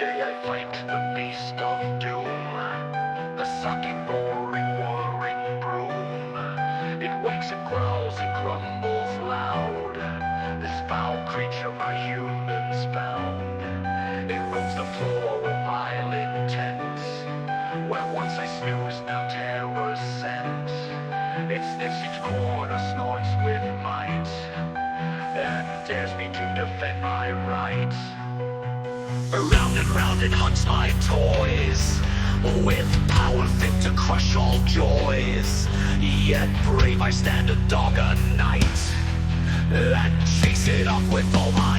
day I fight the beast of doom, the sucking, roaring, whirring broom. It wakes and growls and grumbles loud. This foul creature my humans found. It roams the floor of violent tents, where once I snoozed, now terror scent. It sniffs each corner, snorts with might, and dares me to defend my rights. Around and round it hunts my toys, with power fit to crush all joys. Yet brave I stand a dog a night, and chase it off with all my